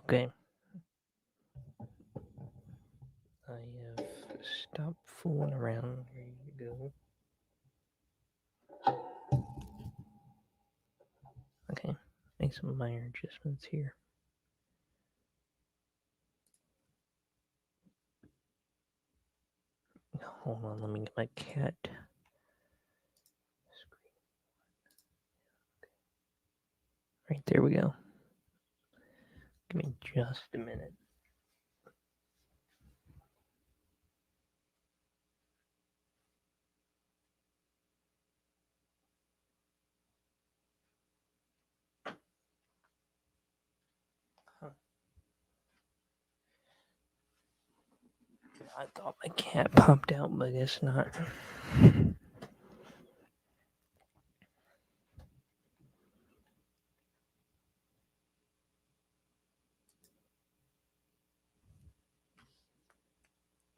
Okay. I have stopped fooling around. Ready to go. Okay. Make some minor adjustments here. Hold on, let me get my cat. Right, there we go. Give me just a minute. I thought my cat popped out, but I guess not.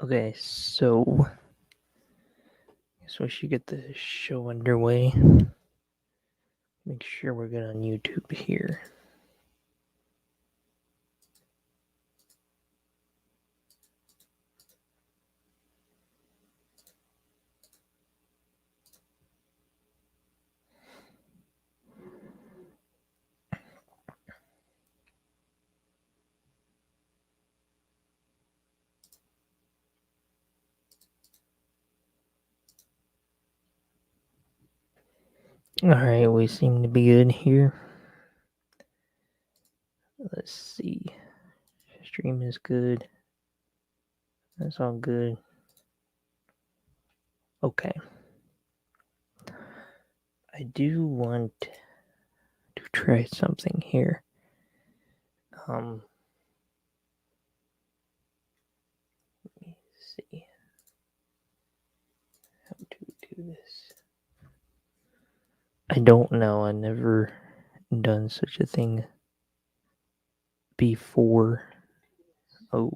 Okay, so I guess we should get the show underway. Make sure we're good on YouTube here. Alright, we seem to be good here. Let's see. Stream is good. That's all good. Okay. I do want to try something here. Let me see how to do this. I don't know. I've never done such a thing before. Oh,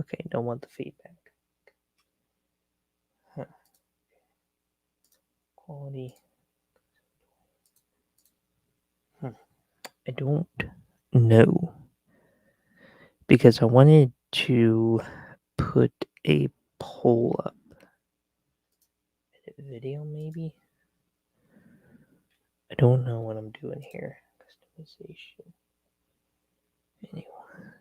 okay. Don't want the feedback. Huh. Quality. I don't know because I wanted to put a poll up. Edit video, maybe. I don't know what I'm doing here. Customization. Anyone,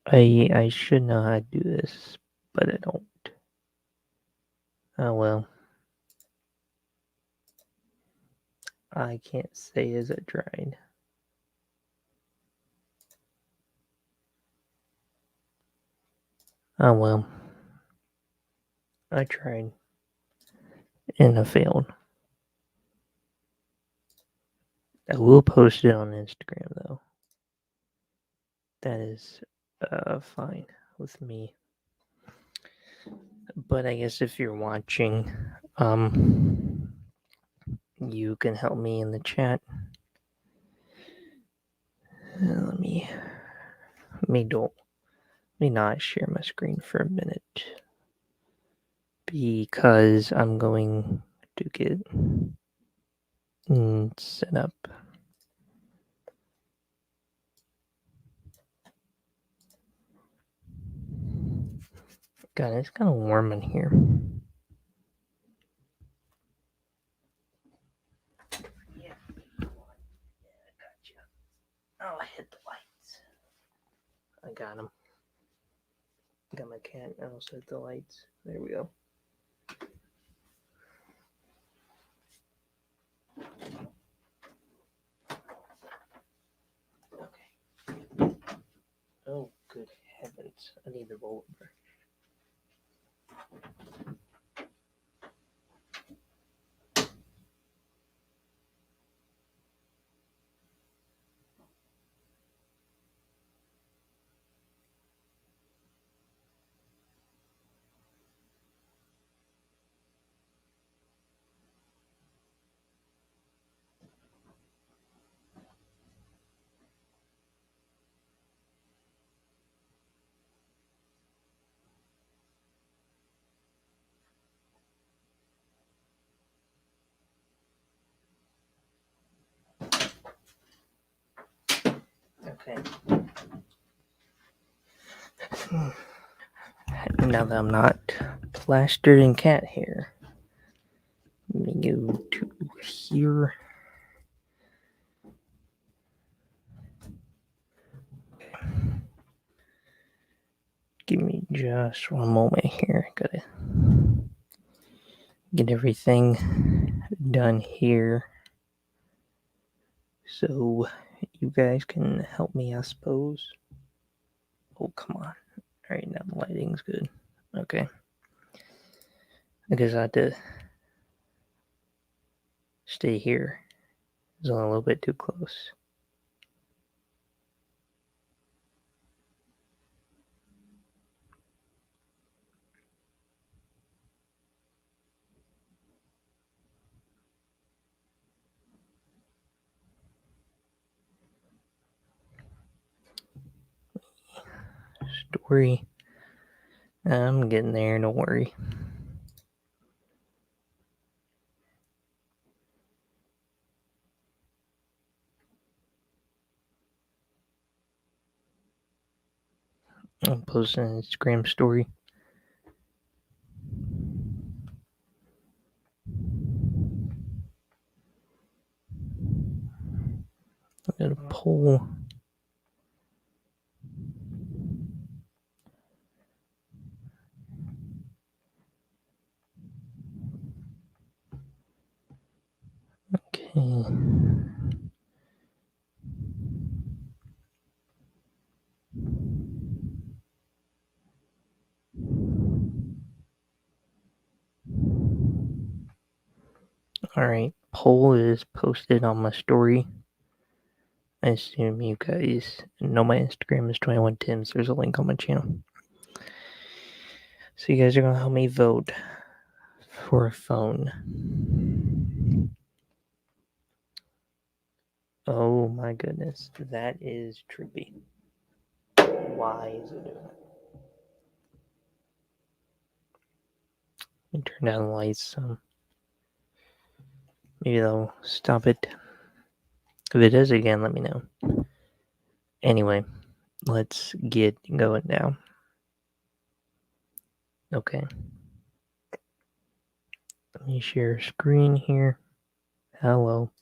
subscribers. I should know how to do this, but I don't. Oh well. I can't say as I tried. Oh well. I tried. And I failed. I will post it on Instagram though. That is fine with me. But I guess if you're watching, you can help me in the chat. Let me not share my screen for a minute because I'm going to get set up. God, it's kind of warm in here. Yeah. Gotcha. Oh, I hit the lights. I got him. Got my cat. I also hit the lights. There we go. Okay. Oh, good heavens. I need the roller brush. Okay. Now that I'm not plastered in cat hair, let me go to here. Give me just one moment here. Gotta get everything done here. So you guys can help me, I suppose. Oh, come on. Alright, now the lighting's good. Okay. I guess I had to stay here. It's only a little bit too close. Story. I'm getting there, don't worry. I'll post an Instagram story. I got a poll. Okay. Alright, poll is posted on my story. I assume you guys know my Instagram is 21Tims. There's a link on my channel. So you guys are gonna help me vote for a phone. Oh my goodness, that is trippy. Why is it doing that? Let me turn down the lights some. Maybe they'll stop it. If it does again, let me know. Anyway, let's get going now. Okay. Let me share screen here. Hello.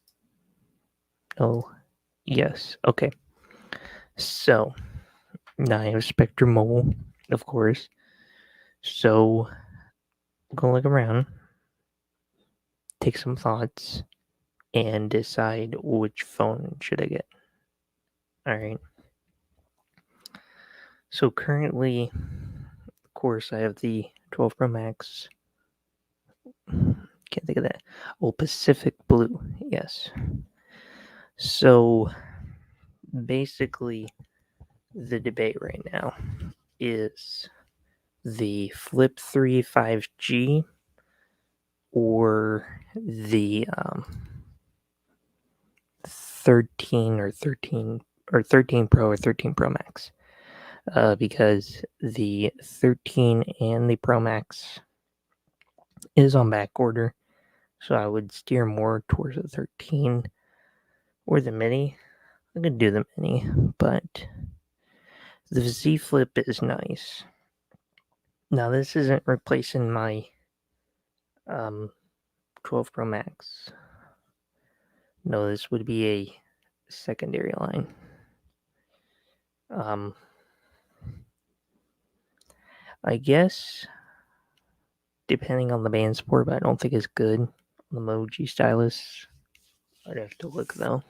Oh, yes. Okay. So, now I have Spectrum Mobile, of course. So, I'm gonna look around, take some thoughts, and decide which phone should I get. Alright. So, currently, of course, I have the 12 Pro Max. Can't think of that. Oh, Pacific Blue. Yes. So, basically, the debate right now is the Flip 3 5G or the 13 or 13 Pro or 13 Pro Max. Because the 13 and the Pro Max is on back order, so I would steer more towards the 13 or the Mini. I could do the Mini, but the Z Flip is nice. Now this isn't replacing my 12 Pro Max. No, this would be a secondary line. I guess depending on the band support, but I don't think it's good. The Moji stylus. I'd have to look though.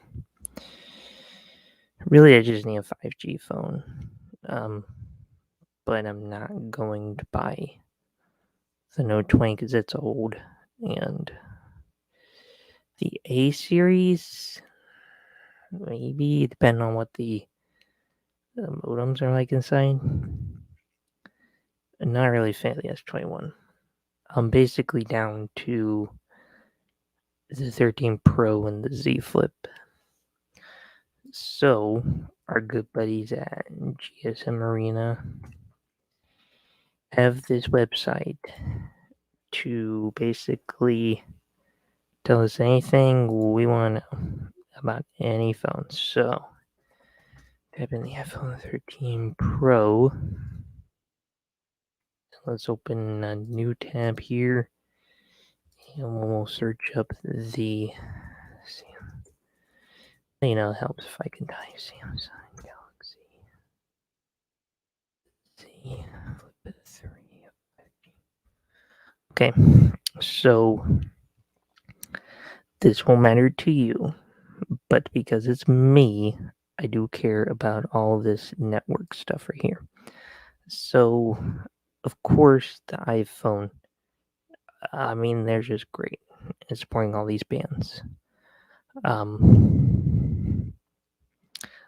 Really, I just need a 5G phone. But I'm not going to buy the Note 20 because it's old. And the A series, maybe, depending on what the modems are like inside. I'm not really a fan of the S21. I'm basically down to the 13 Pro and the Z Flip. So, our good buddies at GSM Arena have this website to basically tell us anything we want to know about any phone. So, Type in the iPhone 13 Pro. Let's open a new tab here. And we'll search up the. You know, it helps if I can type Samsung Galaxy Z Flip 3. Okay, so this won't matter to you, but because it's me, I do care about all this network stuff right here. So, of course, the iPhone, I mean, they're just great. It's supporting all these bands.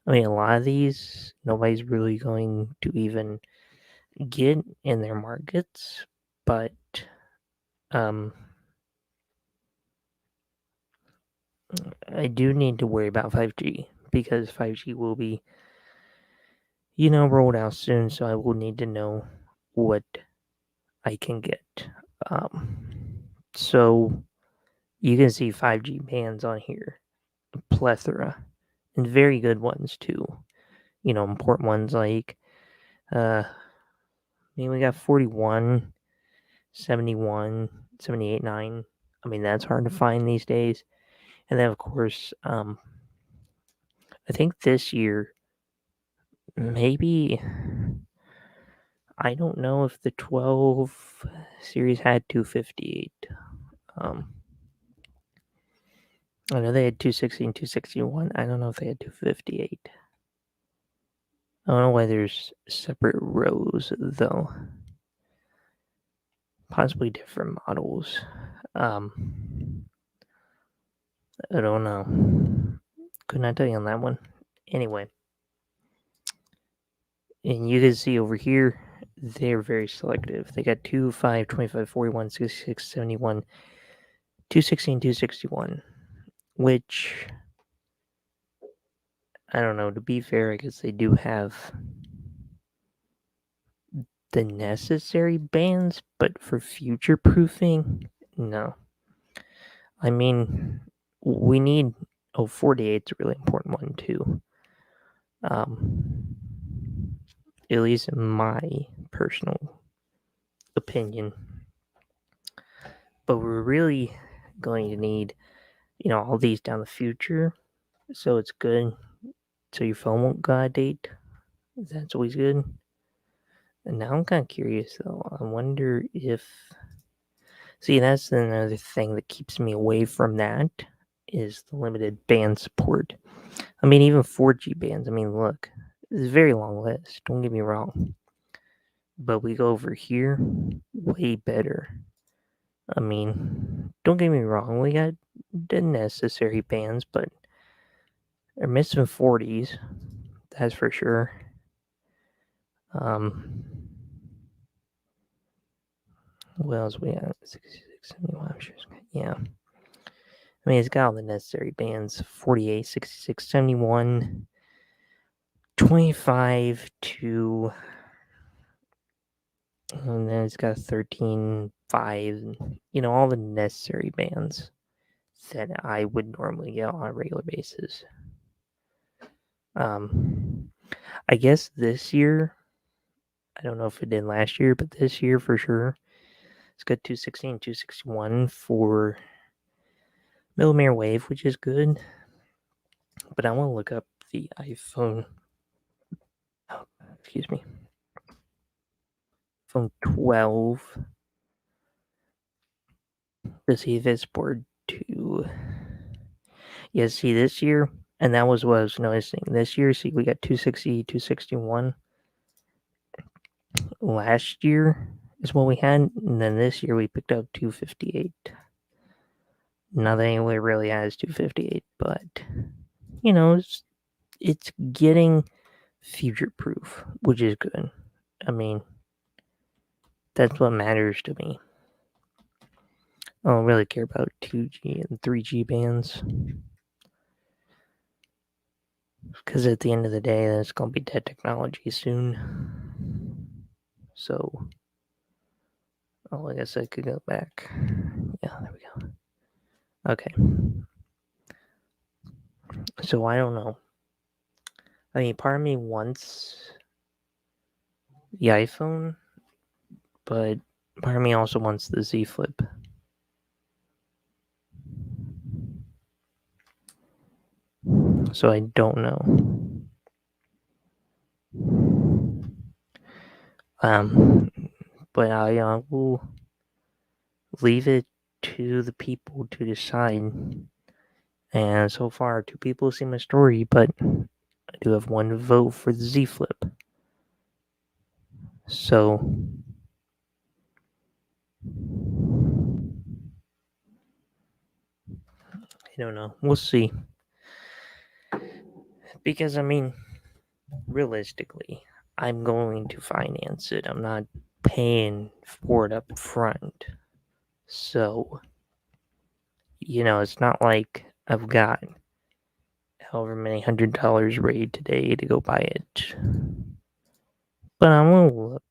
I mean, a lot of these, nobody's really going to even get in their markets, but I do need to worry about 5G because 5G will be, rolled out soon. So I will need to know what I can get. So you can see 5G bands on here, a plethora, and very good ones too. Important ones like, we got 41, 71, 78, 9. I mean, that's hard to find these days. And then, of course, I think this year, maybe, I don't know if the 12 series had 258. I know they had 260 and 261. I don't know if they had 258. I don't know why there's separate rows, though. Possibly different models. I don't know. Could not tell you on that one. Anyway. And you can see over here, they're very selective. They got 2, 5, 25, 41, 66, 71, 260, and 261. Which, I don't know, to be fair, I guess they do have the necessary bands, but for future proofing, no. I mean, we need. 48 is a really important one, too. At least in my personal opinion. But we're really going to need, all these down the future. So it's good. So your phone won't go out of date. That's always good. And now I'm kind of curious, though. I wonder if. See, that's another thing that keeps me away from that is the limited band support. I mean, even 4G bands. I mean, look, it's a very long list. Don't get me wrong. But we go over here, way better. I mean, don't get me wrong. We got the necessary bands, but they're missing 40s. That's for sure. What else we got? 66, 71. Yeah. I mean, it's got all the necessary bands 48, 66, 71, 25 to. And then it's got 13, 5, all the necessary bands that I would normally get on a regular basis. I guess this year, I don't know if it did last year, but this year for sure, it's got 260 and 261 for millimeter wave, which is good. But I want to look up the iPhone. Oh, excuse me. iPhone 12 to see if it's board 2. Yeah, see this year, and that was what I was noticing. This year, see, we got 260, 261. Last year is what we had, and then this year we picked up 258. Nothing really has 258, but it's getting future proof, which is good. I mean, that's what matters to me. I don't really care about 2G and 3G bands. Because at the end of the day, that's going to be dead technology soon. So, I guess I could go back. Yeah, there we go. Okay. So I don't know. I mean, part of me wants the iPhone, but part of me also wants the Z Flip. So I don't know. But I will leave it to the people to decide. And so far, 2 people see my story, but I do have 1 vote for the Z Flip. So I don't know. We'll see. Because I mean, realistically, I'm going to finance it. I'm not paying for it up front. So, it's not like I've got however many $100 ready today to go buy it. But I'm gonna look.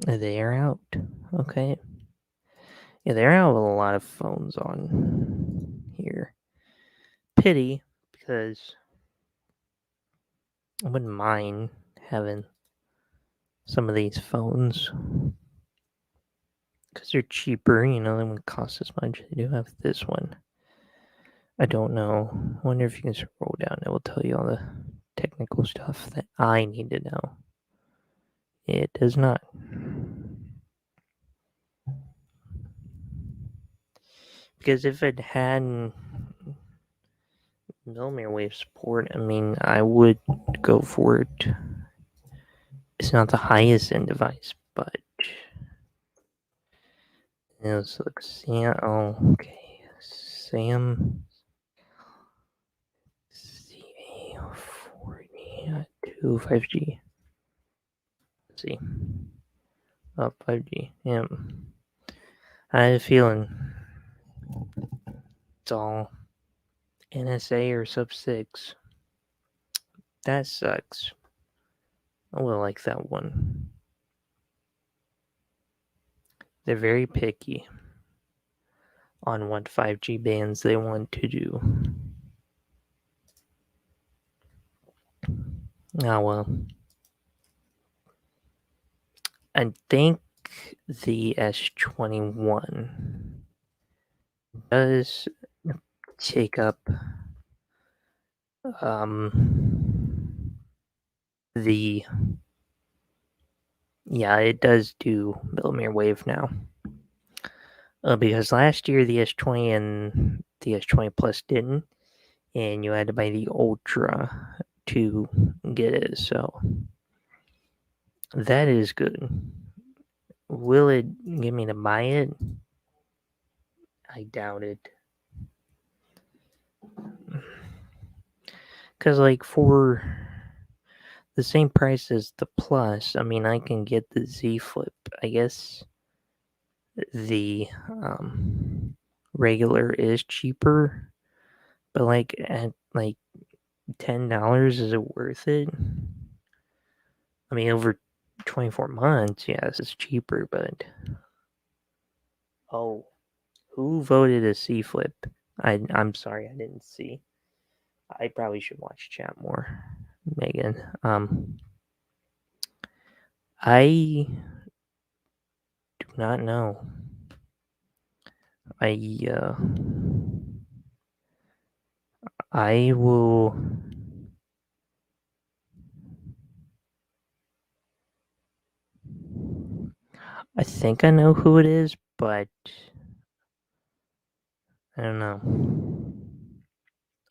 They're out. Okay. Yeah, they're out with a lot of phones on here. Pity, because I wouldn't mind having some of these phones. Because they're cheaper, they wouldn't cost as much. They do have this one. I don't know. I wonder if you can scroll down. It will tell you all the technical stuff that I need to know. It does not. Because if it had millimeter wave support, I mean, I would go for it. It's not the highest end device, but let's look. Okay. Sam CA42 5G. Let's see. 5G. Yeah. I had a feeling it's all NSA or sub 6. That sucks. I will like that one. They're very picky on what 5G bands they want to do. Oh well. I think the S21 does take up it does do millimeter wave now. Because last year the S20 and the S20 Plus didn't, and you had to buy the Ultra to get it. So that is good. Will it get me to buy it? I doubt it. Because, like, for the same price as the Plus, I mean, I can get the Z Flip. I guess the regular is cheaper, but like at like $10, is it worth it? I mean, over 24 months, yes, it's cheaper, but who voted a C Flip? I'm sorry, I didn't see. I probably should watch chat more, Megan. I do not know. I will. I think I know who it is, but I don't know.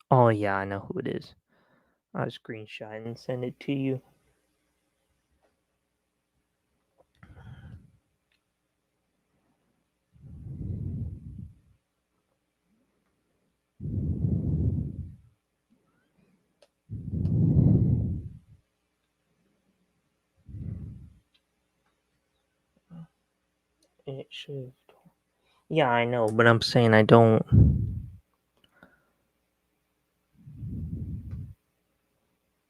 Oh yeah, I know who it is. I'll screenshot and send it to you. It should. Yeah, I know, but I'm saying I don't.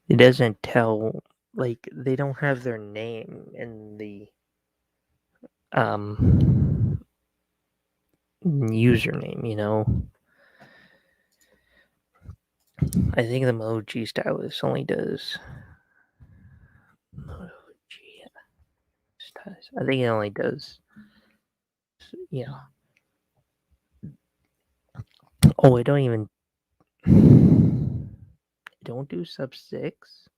It doesn't tell. Like, they don't have their name in the username. I think the Moto G stylus only does Moto G stylus. I think it only does, yeah. Oh, I don't even don't do sub 6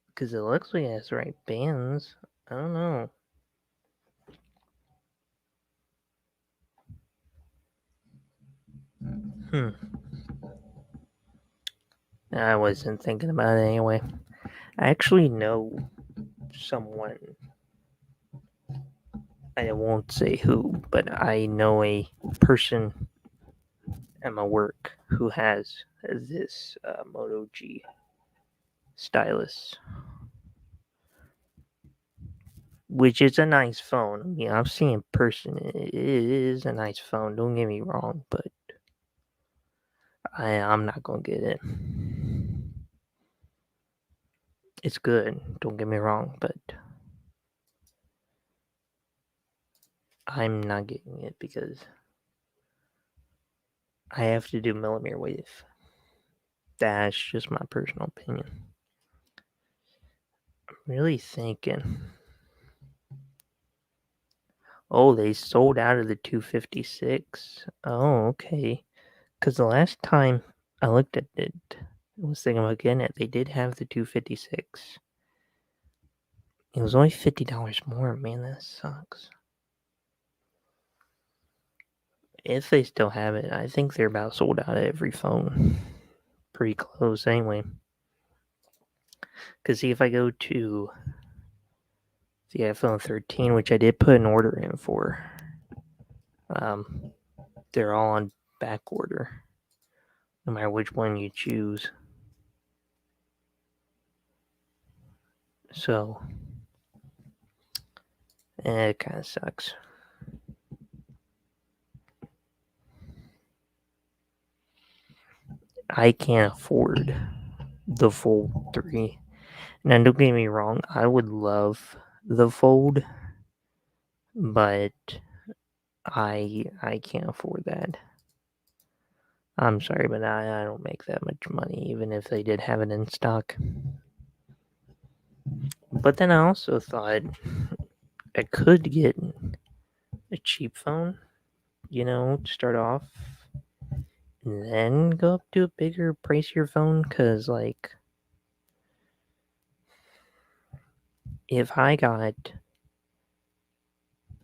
because it looks like it has the right bands. I don't know. I wasn't thinking about it anyway. I actually know someone. I won't say who, but I know a person at my work who has this Moto G stylus, which is a nice phone. I mean, I've seen it in person. It is a nice phone. Don't get me wrong, but I'm not gonna get it. It's good. Don't get me wrong, but I'm not getting it because I have to do millimeter wave. That's just my personal opinion. I'm really thinking. Oh, they sold out of the 256. Oh, okay. Because the last time I looked at it, I was thinking about getting it. They did have the 256. It was only $50 more. Man, that sucks. If they still have it, I think they're about sold out of every phone. Pretty close, anyway. Because see, if I go to the iPhone 13, which I did put an order in for, they're all on back order, no matter which one you choose. So, it kind of sucks. I can't afford the Fold 3. Now, don't get me wrong, I would love the Fold, but I can't afford that. I'm sorry, but I don't make that much money, even if they did have it in stock. But then I also thought I could get a cheap phone, to start off, and then go up to a bigger, pricier phone, because, like, if I got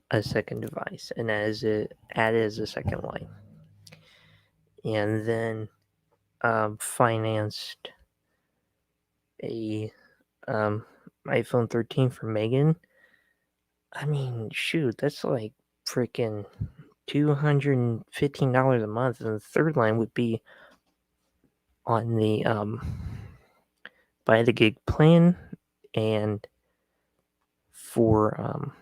a second device and add it as a second line, and then financed a iPhone 13 for Megan, I mean, shoot, that's like freaking $215 a month, and the third line would be on the by the gig plan, and for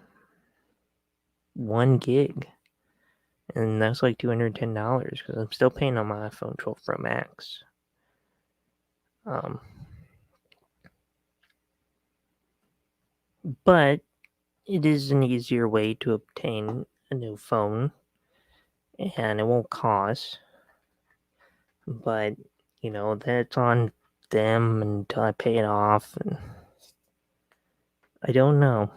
1 gig, and that's like $210 because I'm still paying on my iPhone 12 Pro Max. But it is an easier way to obtain a new phone, and it won't cost. But that's on them until I pay it off, and I don't know.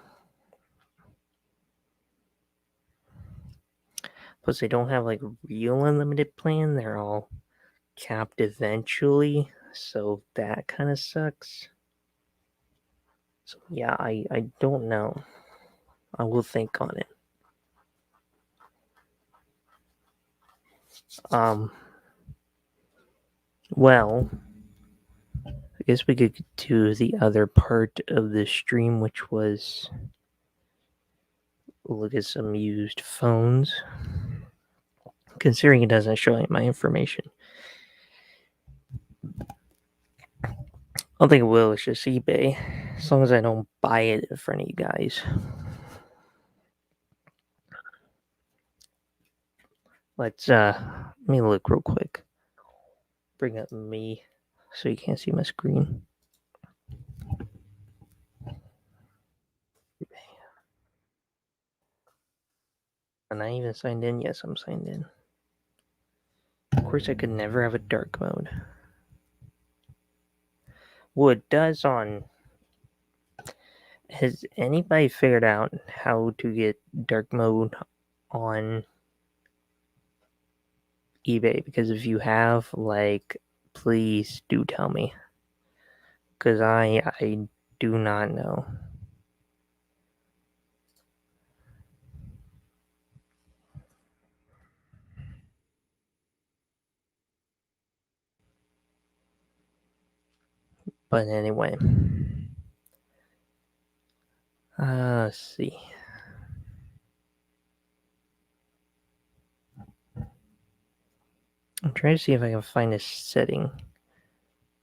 Plus, they don't have like a real unlimited plan. They're all capped eventually, so that kind of sucks. So yeah, I don't know. I will think on it. Well, I guess we could get to the other part of the stream, which was look at some used phones. Considering it doesn't show any of my information, I don't think it will. It's just eBay. As long as I don't buy it in front of you guys. Let me look real quick. Bring up me so you can't see my screen. Am I even signed in? Yes, I'm signed in. course, I could never have a dark mode. Well, it does on. Has anybody figured out how to get dark mode on eBay? Because if you have, like, please do tell me. Because I do not know. But anyway. Let's see. I'm trying to see if I can find a setting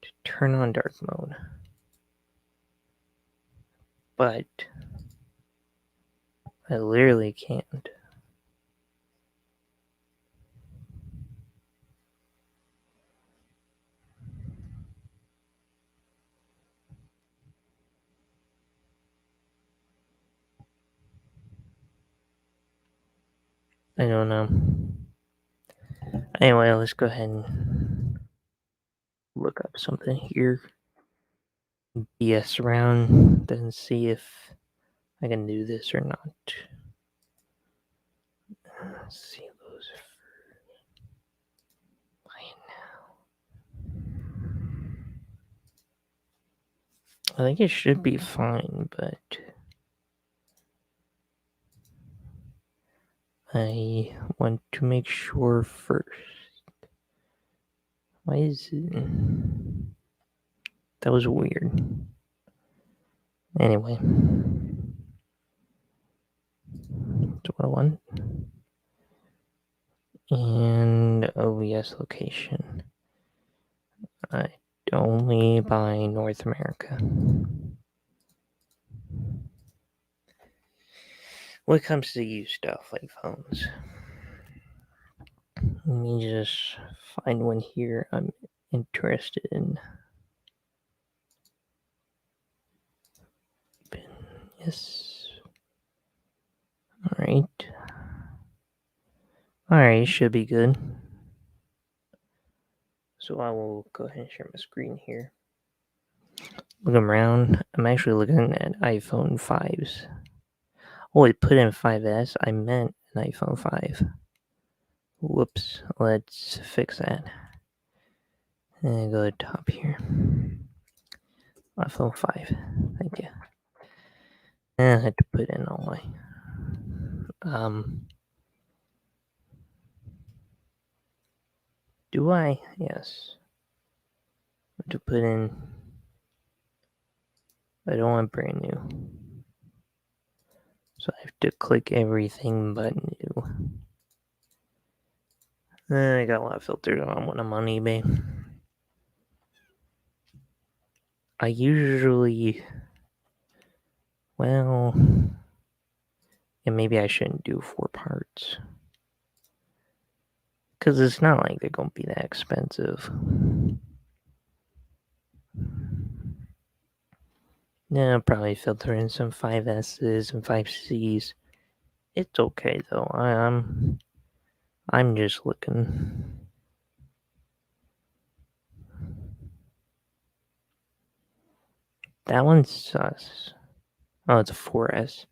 to turn on dark mode. But I literally can't. I don't know. Anyway, let's go ahead and look up something here. BS around, then see if I can do this or not. Let's see those for now. I think it should be fine, but I want to make sure first. Why is it? That was weird. Anyway. That's what I want. And OBS location. I only buy North America. When it comes to used stuff like phones, let me just find one here I'm interested in. Yes. Alright. Alright, should be good. So I will go ahead and share my screen here. Looking around, I'm actually looking at iPhone 5s. Oh, I put in 5S. I meant an iPhone 5. Whoops. Let's fix that. And go to the top here. iPhone 5. Thank you. And I had to put in all my. Do I? Yes. I have to put in. I don't want brand new. So I have to click everything but new. I got a lot of filters on when I'm on eBay. I usually. Well. And maybe I shouldn't do 4 parts. Because it's not like they're going to be that expensive. Yeah, I'll probably filter in some 5S's and 5C's. It's okay though. I'm just looking. That one's sus. Oh, it's a 4S.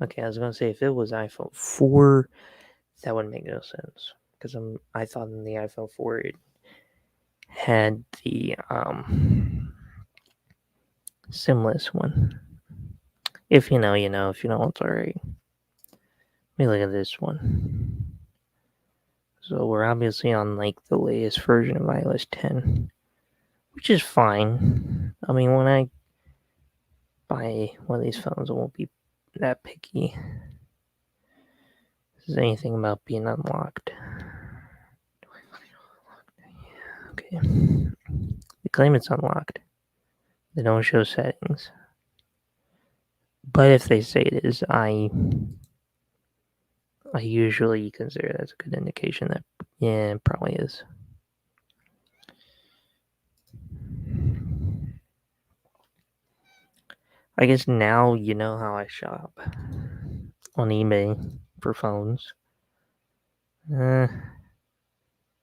Okay, I was gonna say if it was iPhone 4, that wouldn't make no sense. Because I thought in the iPhone 4 it had the SIMless one. If you know, you know. If you don't, it's alright. Let me look at this one. So we're obviously on like the latest version of iOS 10, which is fine. I mean, when I buy one of these phones, I won't be that picky. Is there anything about being unlocked? Okay. They claim it's unlocked. They don't show settings. But if they say it is, I usually consider that's a good indication that, yeah, it probably is. I guess now you know how I shop on eBay for phones.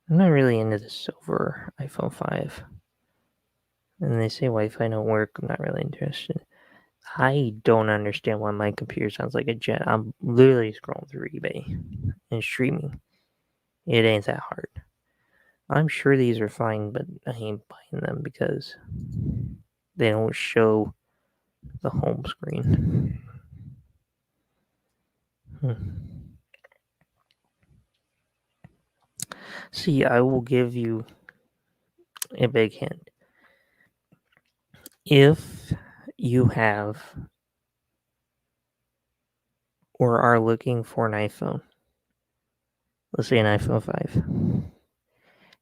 I'm not really into the silver iPhone 5. And they say Wi-Fi don't work. I'm not really interested. I don't understand why my computer sounds like a jet. I'm literally scrolling through eBay and streaming. It ain't that hard. I'm sure these are fine, but I ain't buying them because they don't show the home screen. See, I will give you a big hint. If you have or are looking for an iPhone, let's say an iPhone 5,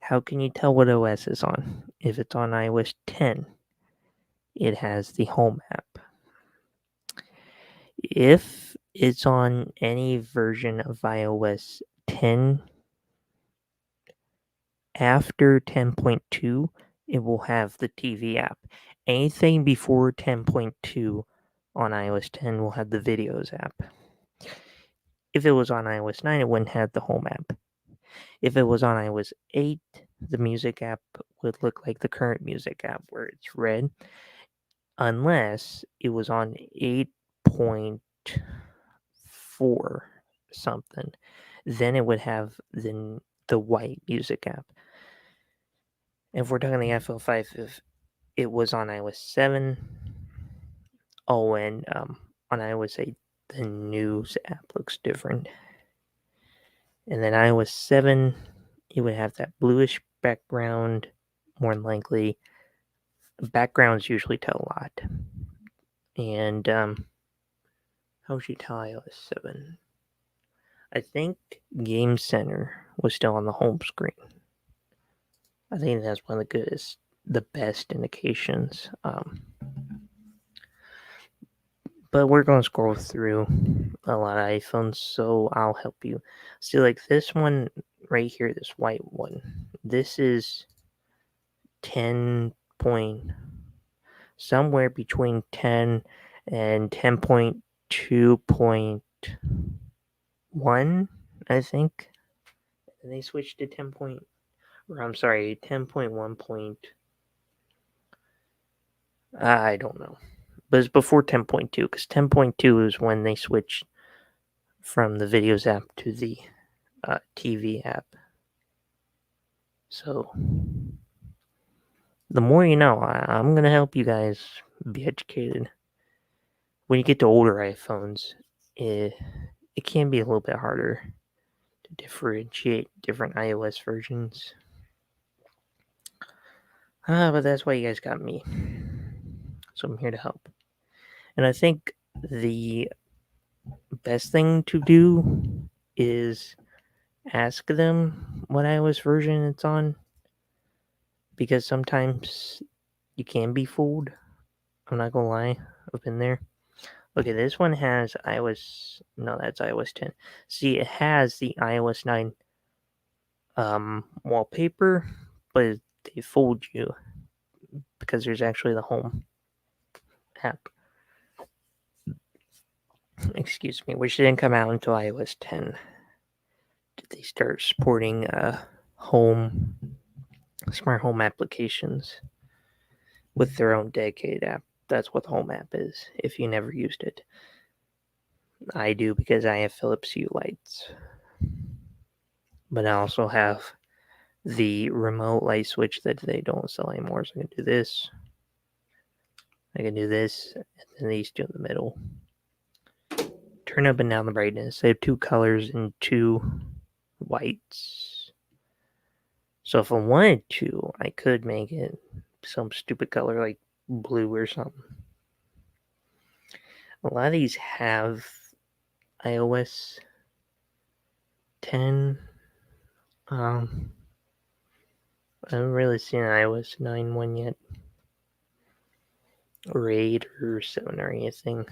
how can you tell what OS is on? If it's on iOS 10, it has the Home app. If it's on any version of iOS 10 after 10.2, it will have the TV app. Anything before 10.2 on iOS 10 will have the Videos app. If it was on iOS 9, it wouldn't have the Home app. If it was on iOS 8, the Music app would look like the current Music app where it's red, unless it was on 8.4 something. Then it would have the white Music app. If we're talking the iPhone 5, if it was on iOS 7, and on iOS 8, the News app looks different. And then iOS 7, it would have that bluish background, more than likely. Backgrounds usually tell a lot. And how would you tell iOS 7? I think Game Center was still on the home screen. I think that's one of the best indications. But we're going to scroll through a lot of iPhones, so I'll help you. See, like this one right here, this white one. This is 10 point, somewhere between 10 and 10.2.1, I think. And they switched to 10.1 point. I don't know. But it's before 10.2, because 10.2 is when they switched from the Videos app to the TV app. So, the more you know, I'm going to help you guys be educated. When you get to older iPhones, it can be a little bit harder to differentiate different iOS versions. But that's why you guys got me. So I'm here to help. And I think the best thing to do is ask them what iOS version it's on, because sometimes you can be fooled. I'm not gonna lie, I've been there. Okay, this one has iOS. No, that's iOS 10. See, it has the iOS 9 wallpaper, but they fooled you because there's actually the home app. Excuse me, which didn't come out until iOS 10. Did they start supporting smart home applications with their own dedicated app? That's what the home app is, if you never used it. I do, because I have Philips Hue lights. But I also have the remote light switch that they don't sell anymore. So I can do this. I can do this, and then these two in the middle. Turn up and down the brightness. They have 2 colors and 2 whites. So if I wanted to, I could make it some stupid color like blue or something. A lot of these have iOS 10. I haven't really seen an iOS 9 one yet, or 8 or 7 or anything.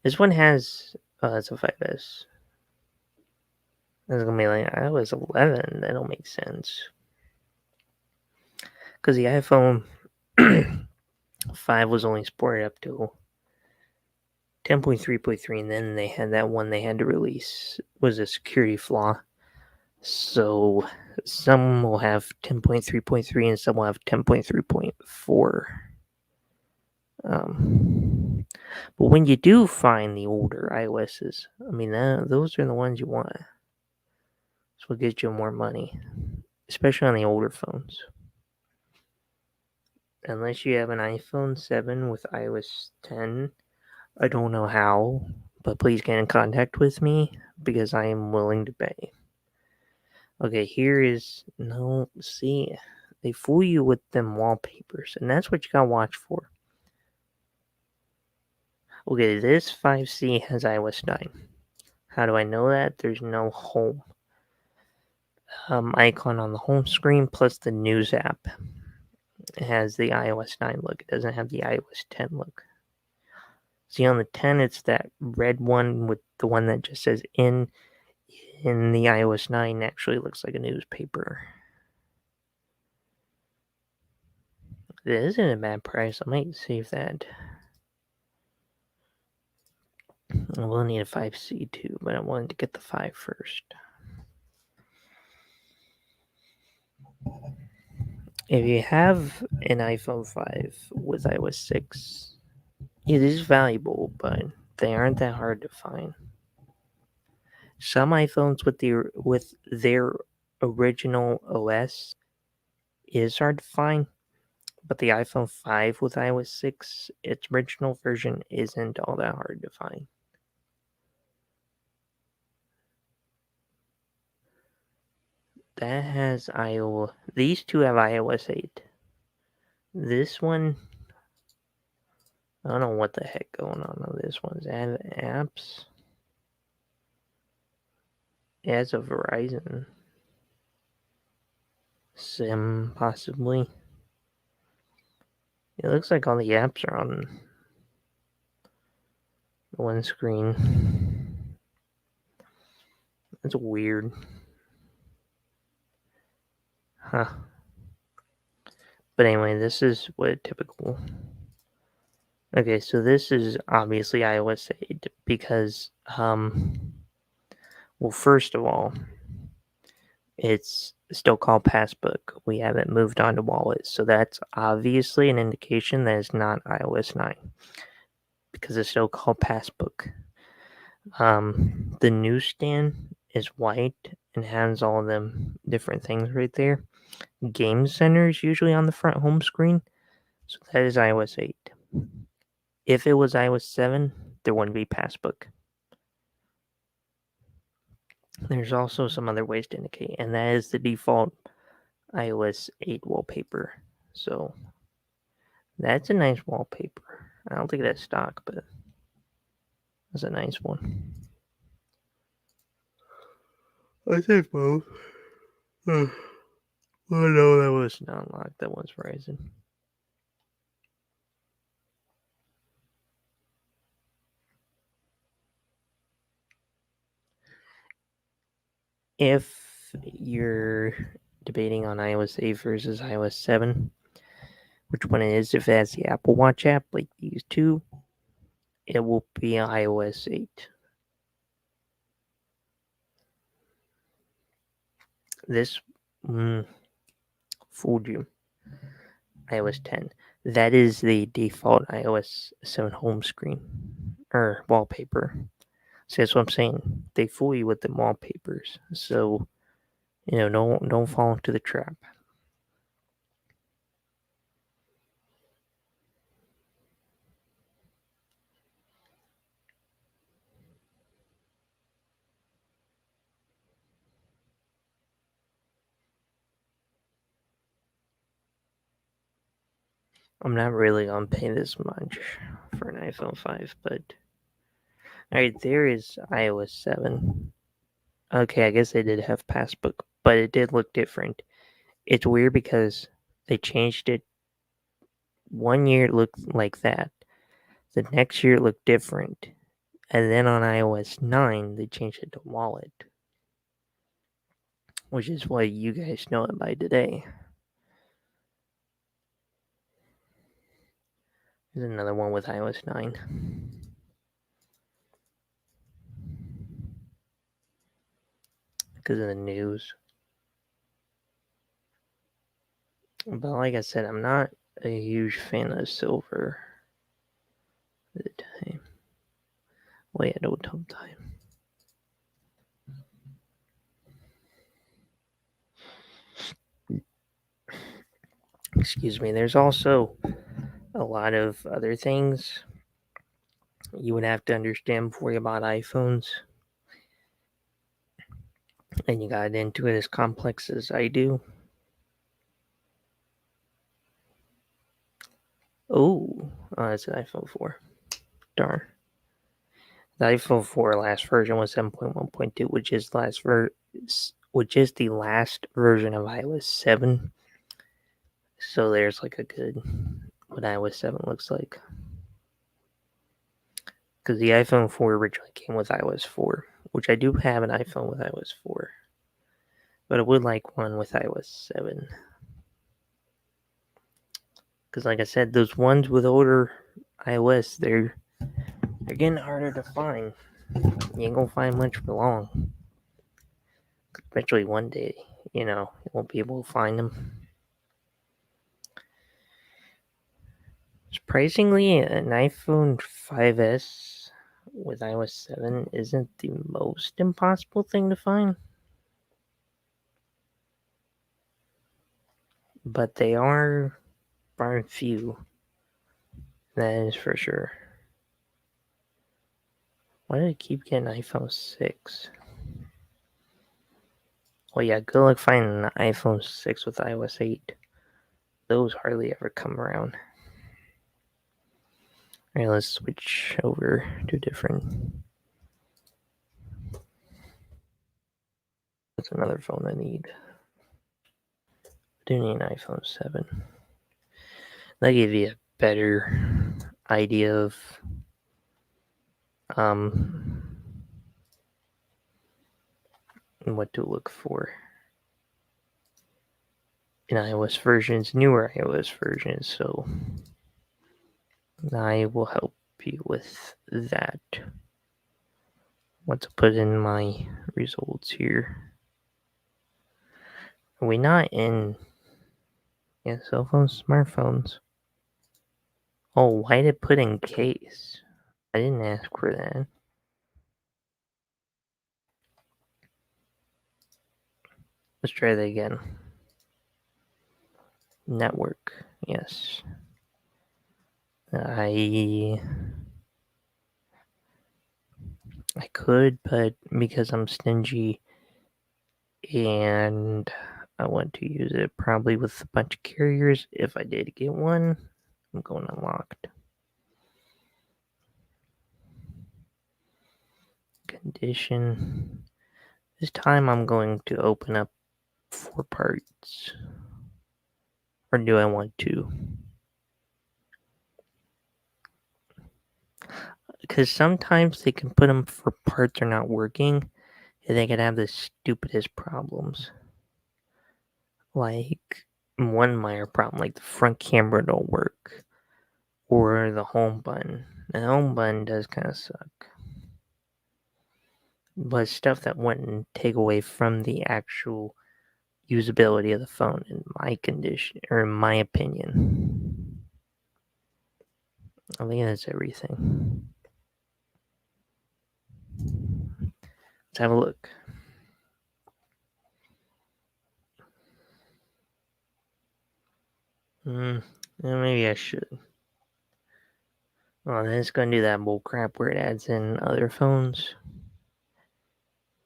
This one has, it's a 5S. It's gonna be like iOS 11. That don't make sense. Because the iPhone 5 was only supported up to 10.3.3, and then they had that one they had to release. Was a security flaw So some will have 10.3.3 and some will have 10.3.4. But when you do find the older iOSs, I mean, those are the ones you want. That's what gets you more money, especially on the older phones. Unless you have an iPhone 7 with iOS 10, I don't know how, but please get in contact with me because I am willing to pay. Okay, here is no, see, they fool you with them wallpapers, and that's what you gotta watch for. Okay, this 5C has iOS 9. How do I know that? There's no home icon on the home screen, plus the news app. It has the iOS 9 look. It doesn't have the iOS 10 look. See, on the 10, it's that red one with the one that just says in the iOS 9 actually looks like a newspaper. It isn't a bad price. I might save that. I will need a 5C too, but I wanted to get the 5 first. If you have an iPhone 5 with iOS 6, it is valuable, but they aren't that hard to find. Some iPhones with their original OS is hard to find, but the iPhone 5 with iOS 6, its original version isn't all that hard to find. That has iOS. These two have iOS 8. This one, I don't know what the heck going on this one. Add apps. It has a Verizon SIM, possibly. It looks like all the apps are on one screen. It's weird. Huh. But anyway, this is what typical. Okay, so this is obviously iOS 8 because, well, first of all, it's still called Passbook. We haven't moved on to Wallet, so that's obviously an indication that it's not iOS 9 because it's still called Passbook. The newsstand is white and has all them different things right there. Game Center is usually on the front home screen, so that is iOS 8. If it was iOS 7, there wouldn't be Passbook. There's also some other ways to indicate, and that is the default iOS 8 wallpaper. So that's a nice wallpaper. I don't think that's stock, but that's a nice one. I think both. Oh no, that was not unlocked. That one's Verizon. If you're debating on iOS 8 versus iOS 7, which one it is, if it has the Apple Watch app like these two, it will be iOS 8. This fooled you. iOS 10. That is the default iOS 7 home screen or wallpaper. See, that's what I'm saying. They fool you with the wallpapers. So, don't fall into the trap. I'm not really gonna pay this much for an iPhone 5, but alright, there is iOS 7. Okay, I guess they did have Passbook, but it did look different. It's weird because they changed it. One year it looked like that. The next year it looked different. And then on iOS 9, they changed it to Wallet, which is what you guys know it by today. There's another one with iOS 9. because of the news. But like I said, I'm not a huge fan of silver at the time. Wait, I don't have time. Excuse me. There's also a lot of other things you would have to understand before you bought iPhones. And you got into it as complex as I do. Oh, it's an iPhone 4. Darn. The iPhone 4 last version was 7.1.2, which is the last version of iOS 7. So there's like a good what iOS 7 looks like. Because the iPhone 4 originally came with iOS 4, which I do have an iPhone with iOS 4. But I would like one with iOS 7. Because like I said, those ones with older iOS, they're getting harder to find. You ain't gonna find much for long. Eventually one day, you won't be able to find them. Surprisingly, an iPhone 5S with iOS 7 isn't the most impossible thing to find. But they are far and few. That is for sure. Why did I keep getting iPhone 6? Well, yeah, good luck finding an iPhone 6 with iOS 8. Those hardly ever come around. Alright, let's switch over to a different. That's another phone I need. I do need an iPhone 7. That gave you a better idea of what to look for in iOS versions, newer iOS versions. So I will help you with that. Once I put in my results here. Are we not in cell phones, smartphones? Oh, why did it put in case? I didn't ask for that. Let's try that again. Network, yes. I could, but because I'm stingy and I want to use it probably with a bunch of carriers, if I did get one, I'm going unlocked. Condition. This time I'm going to open up 4 parts. Or do I want to? Because sometimes they can put them for parts are not working, and they can have the stupidest problems. Like one minor problem, like the front camera don't work, or the home button. The home button does kind of suck, but stuff that wouldn't take away from the actual usability of the phone, in my condition or in my opinion. I think that's everything. Let's have a look. Maybe I should. Well, then it's going to do that bull crap where it adds in other phones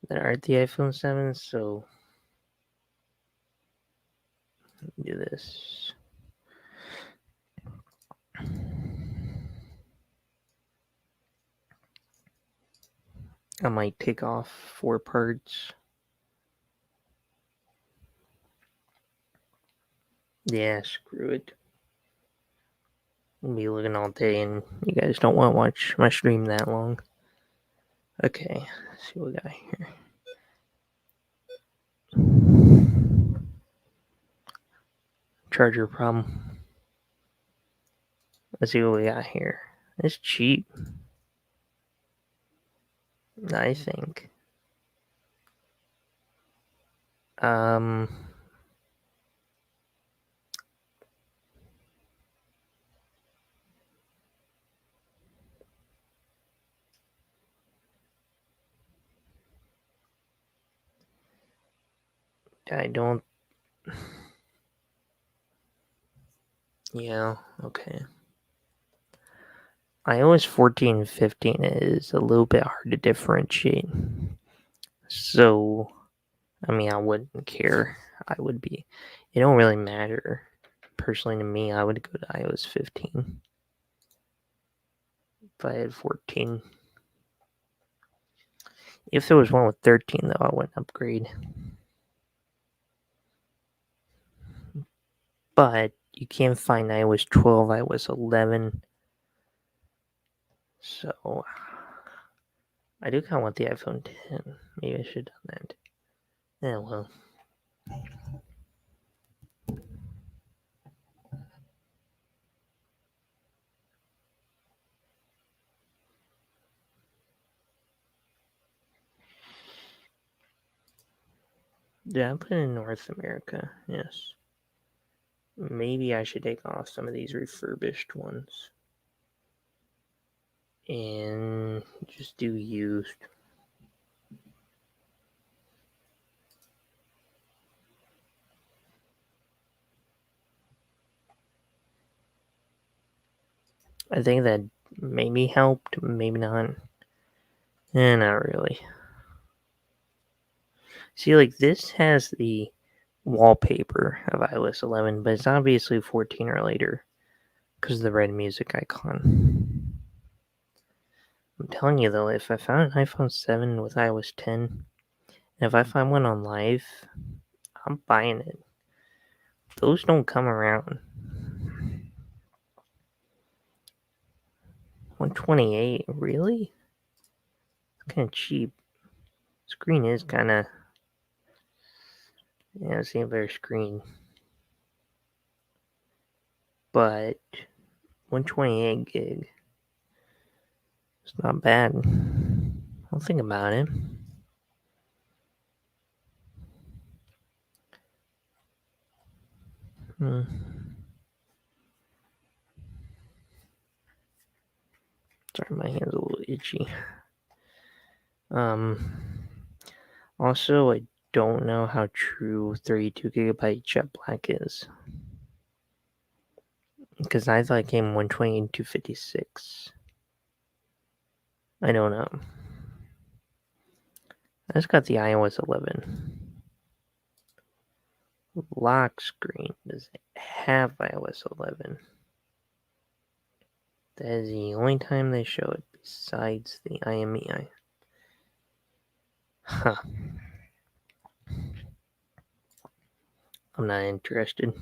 that aren't the iPhone 7, so do this. I might take off 4 parts. Yeah, screw it. I'll be looking all day and you guys don't want to watch my stream that long. Okay, let's see what we got here. Charger problem. Let's see what we got here. It's cheap, I think. Um, I don't. Yeah, okay. iOS 14 and 15 is a little bit hard to differentiate. So, I mean, I wouldn't care. I would be. It don't really matter. Personally, to me, I would go to iOS 15. If I had 14. If there was one with 13, though, I wouldn't upgrade. But you can't find iOS 12, iOS 11. So, I do kind of want the iPhone 10. Maybe I should have done that. Yeah, well. Yeah, I put in North America, yes. Maybe I should take off some of these refurbished ones. And just do used. I think that maybe helped, maybe not. Not really. See, like, this has the wallpaper of iOS 11, but it's obviously 14 or later because of the red music icon. I'm telling you, though, if I found an iPhone 7 with iOS 10, and if I find one on Live, I'm buying it. Those don't come around. 128, really? It's kind of cheap. Screen is kind of, yeah, it's a better screen. But 128 gig, it's not bad. I'll think about it. Sorry, my hand's a little itchy. Also, I don't know how true 32 gigabyte Jet Black is. Because I thought it came 120 and 256. I don't know. I just got the iOS 11. Lock screen. Does it have iOS 11? That is the only time they show it besides the IMEI. Huh. I'm not interested.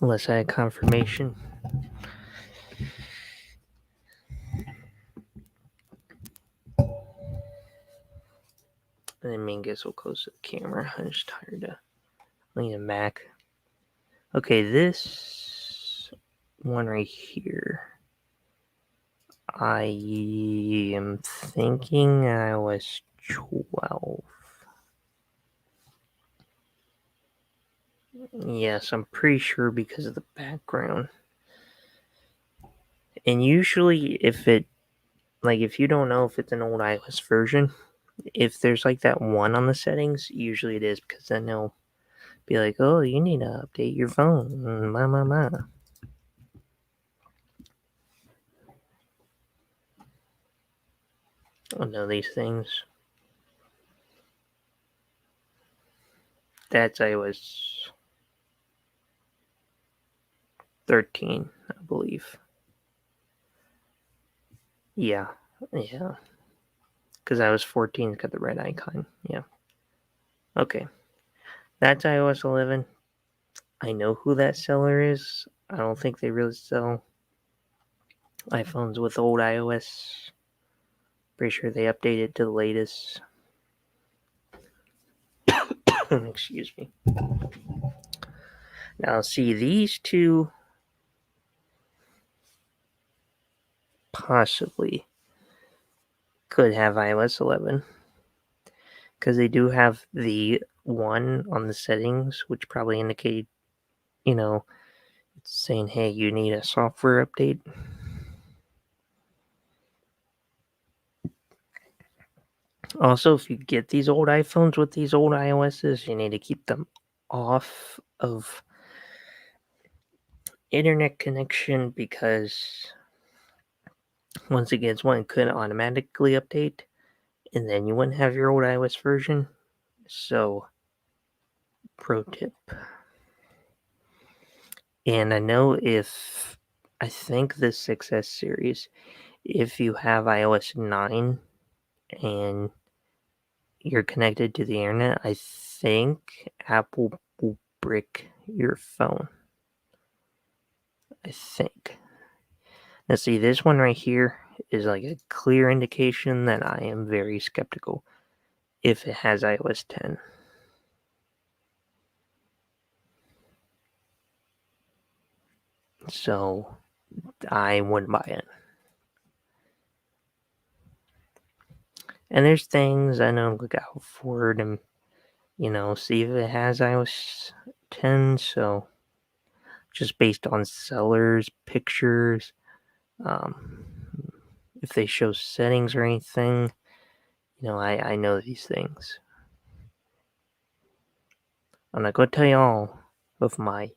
Unless I had confirmation. And then main guess will close the camera. I'm just tired of leaning back. Okay, this one right here. I am thinking iOS 12. Yes, I'm pretty sure because of the background. And usually, if you don't know if it's an old iOS version, if there's like that one on the settings, usually it is because then they'll be like, oh, you need to update your phone. Ma. I know these things. That's iOS 13, I believe. Yeah. Because iOS 14's got the red icon. Yeah. Okay. That's iOS 11. I know who that seller is. I don't think they really sell iPhones with old iOS. Pretty sure they updated to the latest. Excuse me. Now, see, these two possibly could have iOS 11 because they do have the 1 on the settings, which probably indicate, it's saying, hey, you need a software update. Also, if you get these old iPhones with these old iOSs, you need to keep them off of internet connection, because once it gets one, it could automatically update, and then you wouldn't have your old iOS version. So, pro tip. And I know I think the 6S series, if you have iOS 9 and you're connected to the internet, I think Apple will brick your phone. I think. Now, see, this one right here is like a clear indication that I am very skeptical if it has iOS 10. So, I wouldn't buy it. And there's things I know to look out for it and, see if it has iOS 10. So, just based on sellers, pictures, if they show settings or anything, I know these things. I'm not going to tell you all of my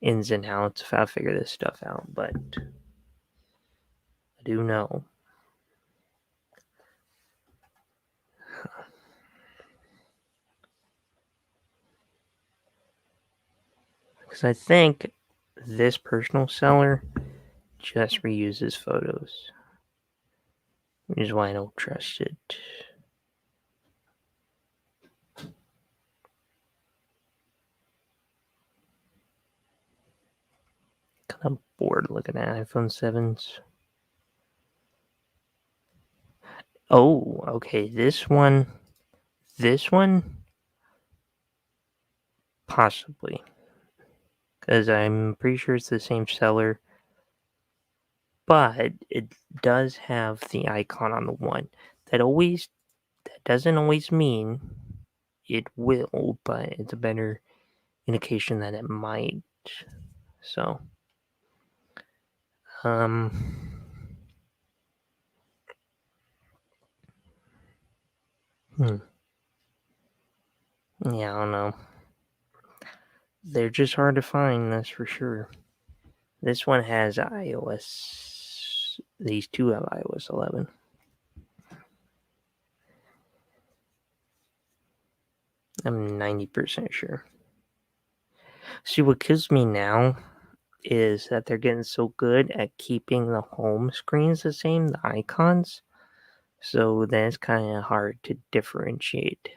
ins and outs of how to figure this stuff out, but I do know. Because I think this personal seller just reuses photos, which is why I don't trust it. Kind of bored looking at iPhone 7s. Oh, okay, this one, possibly. Because I'm pretty sure it's the same seller, but it does have the icon on the one. That doesn't always mean it will, but it's a better indication that it might. So, yeah, I don't know. They're just hard to find, that's for sure. This one has iOS. These two have iOS 11. I'm 90% sure. See, what kills me now is that they're getting so good at keeping the home screens the same, the icons. So then it's kind of hard to differentiate.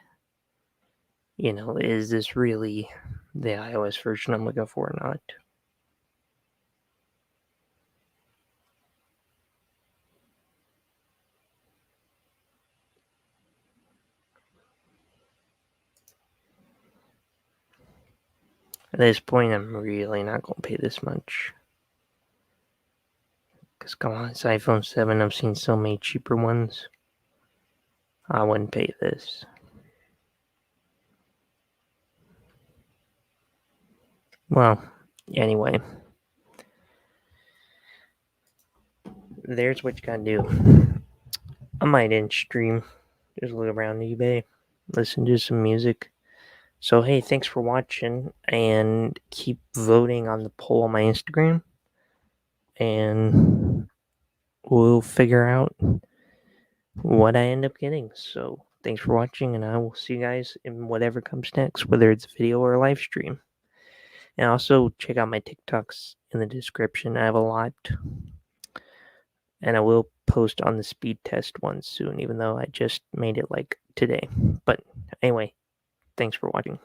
Is this really the iOS version I'm looking for or not? At this point, I'm really not going to pay this much. Because, come on, it's iPhone 7. I've seen so many cheaper ones. I wouldn't pay this. Well, anyway. There's what you gotta do. I might end stream. Just look around eBay. Listen to some music. So, hey, thanks for watching. And keep voting on the poll on my Instagram. And we'll figure out what I end up getting. So, thanks for watching, and I will see you guys in whatever comes next, whether it's a video or a live stream. And also, check out my TikToks in the description. I have a lot. And I will post on the speed test one soon, even though I just made it like today. But anyway, thanks for watching.